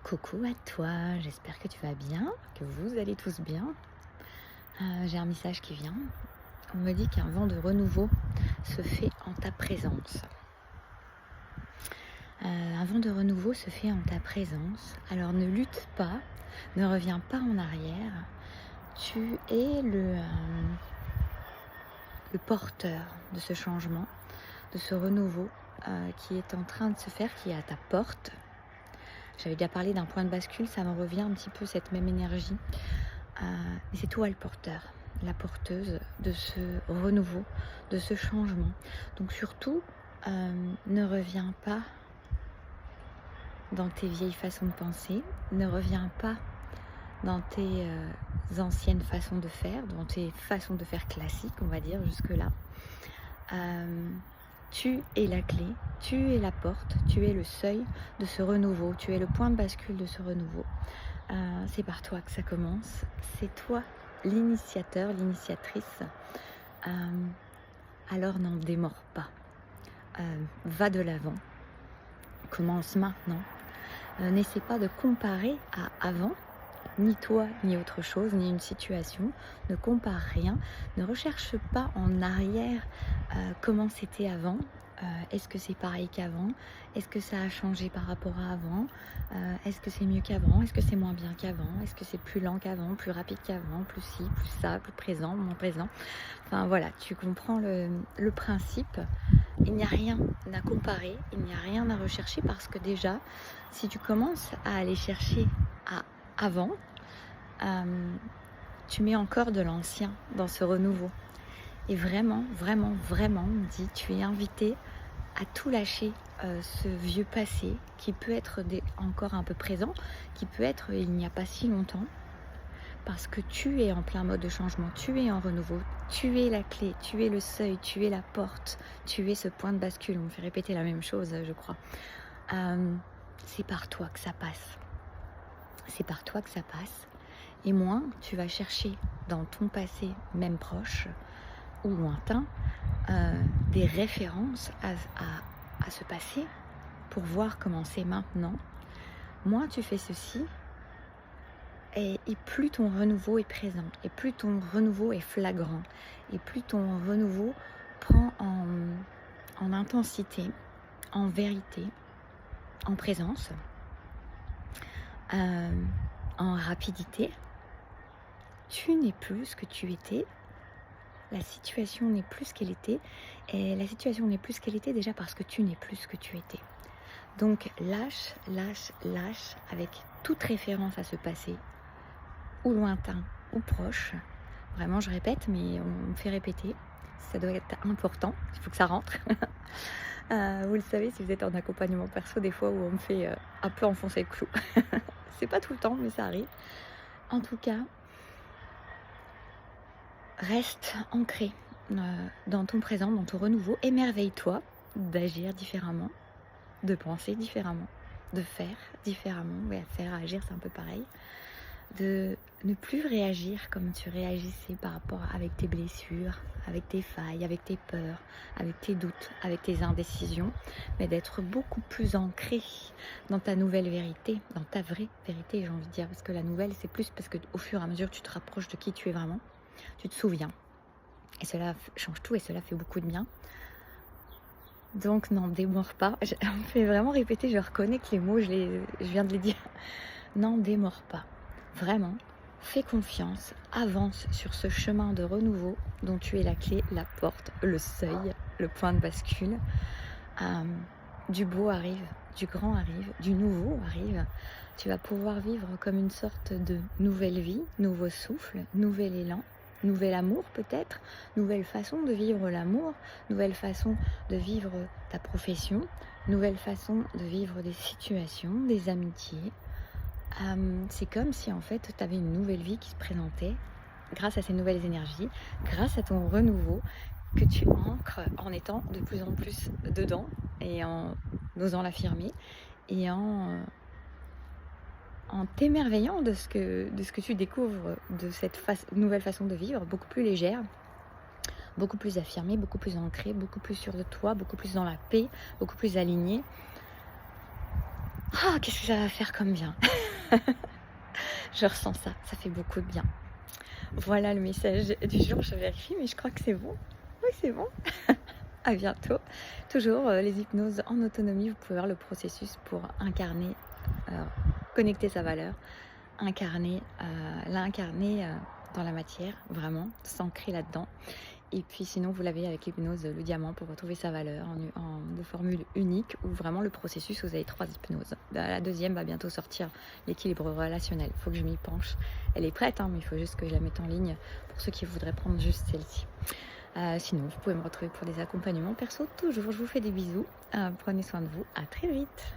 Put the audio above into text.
Coucou à toi, j'espère que tu vas bien, que vous allez tous bien. J'ai un message qui vient. On me dit qu'un vent de renouveau se fait en ta présence. Un vent de renouveau se fait en ta présence. Alors ne lutte pas, ne reviens pas en arrière. Tu es le porteur de ce changement, de ce renouveau qui est en train de se faire, qui est à ta porte. J'avais déjà parlé d'un point de bascule, ça me revient un petit peu cette même énergie. Mais c'est toi le porteur, la porteuse de ce renouveau, de ce changement. Donc surtout, ne reviens pas dans tes vieilles façons de penser, ne reviens pas dans tes anciennes façons de faire, dans tes façons de faire classiques, on va dire, jusque-là. Tu es la clé, tu es la porte, tu es le seuil de ce renouveau, tu es le point de bascule de ce renouveau. C'est par toi que ça commence, c'est toi l'initiateur, l'initiatrice. Alors n'en démords pas, va de l'avant, commence maintenant. N'essaie pas de comparer à avant, ni toi, ni autre chose, ni une situation. Ne compare rien. Ne recherche pas en arrière comment c'était avant. Est-ce que c'est pareil qu'avant? Est-ce que ça a changé par rapport à avant? Est-ce que c'est mieux qu'avant? Est-ce que c'est moins bien qu'avant? Est-ce que c'est plus lent qu'avant? Plus rapide qu'avant? Plus ci, plus ça, plus présent, moins présent? Enfin voilà, tu comprends le principe. Il n'y a rien à comparer, il n'y a rien à rechercher parce que déjà, si tu commences à aller chercher à avant, tu mets encore de l'ancien dans ce renouveau. Et vraiment, vraiment, vraiment, on me dit, tu es invité à tout lâcher ce vieux passé qui peut être encore un peu présent, qui peut être il n'y a pas si longtemps, parce que tu es en plein mode de changement, tu es en renouveau, tu es la clé, tu es le seuil, tu es la porte, tu es ce point de bascule. On me fait répéter la même chose, je crois. C'est par toi que ça passe. C'est par toi que ça passe. Et moins tu vas chercher dans ton passé, même proche ou lointain, des références à ce passé pour voir comment c'est maintenant. Moins tu fais ceci, et plus ton renouveau est présent, et plus ton renouveau est flagrant, et plus ton renouveau prend en intensité, en vérité, en présence, en rapidité. Tu n'es plus ce que tu étais, la situation n'est plus ce qu'elle était, et la situation n'est plus ce qu'elle était déjà parce que tu n'es plus ce que tu étais. Donc lâche, lâche, lâche avec toute référence à ce passé, ou lointain, ou proche. Vraiment, je répète, mais on me fait répéter. Ça doit être important, il faut que ça rentre. Vous le savez, si vous êtes en accompagnement perso, des fois où on me fait un peu enfoncer le clou. C'est pas tout le temps, mais ça arrive. En tout cas, reste ancré dans ton présent, dans ton renouveau. Émerveille-toi d'agir différemment, de penser différemment, de faire différemment. Ouais, faire, agir, c'est un peu pareil. De ne plus réagir comme tu réagissais par rapport avec tes blessures, avec tes failles, avec tes peurs, avec tes doutes, avec tes indécisions, mais d'être beaucoup plus ancré dans ta nouvelle vérité, dans ta vraie vérité, j'ai envie de dire, parce que la nouvelle, c'est plus parce que au fur et à mesure que tu te rapproches de qui tu es vraiment, tu te souviens. Et cela change tout et cela fait beaucoup de bien. Donc n'en démords pas. On me fait vraiment répéter, je reconnais que les mots, je viens de les dire. N'en démords pas. Vraiment, fais confiance, avance sur ce chemin de renouveau dont tu es la clé, la porte, le seuil, le point de bascule. Du beau arrive, du grand arrive, du nouveau arrive. Tu vas pouvoir vivre comme une sorte de nouvelle vie, nouveau souffle, nouvel élan, nouvel amour peut-être, nouvelle façon de vivre l'amour, nouvelle façon de vivre ta profession, nouvelle façon de vivre des situations, des amitiés. C'est comme si en fait tu avais une nouvelle vie qui se présentait grâce à ces nouvelles énergies, grâce à ton renouveau que tu ancres en étant de plus en plus dedans et en osant l'affirmer et en t'émerveillant de ce que tu découvres de cette nouvelle façon de vivre, beaucoup plus légère, beaucoup plus affirmée, beaucoup plus ancrée, beaucoup plus sûre de toi, beaucoup plus dans la paix, beaucoup plus alignée. Ah, qu'est-ce que ça va faire comme bien. Je ressens ça, ça fait beaucoup de bien. Voilà le message du jour, je vérifie, mais je crois que c'est bon. Oui, c'est bon. À bientôt. Toujours les hypnoses en autonomie, vous pouvez voir le processus pour incarner, euh, connecter sa valeur, l'incarner dans la matière, vraiment, s'ancrer là-dedans. Et puis sinon, vous l'avez avec l'hypnose le diamant pour retrouver sa valeur de formule unique ou vraiment le processus, vous avez 3 hypnoses. La deuxième va bientôt sortir, l'équilibre relationnel. Il faut que je m'y penche. Elle est prête, hein, mais il faut juste que je la mette en ligne pour ceux qui voudraient prendre juste celle-ci. Sinon, vous pouvez me retrouver pour des accompagnements perso toujours. Je vous fais des bisous. Prenez soin de vous. À très vite.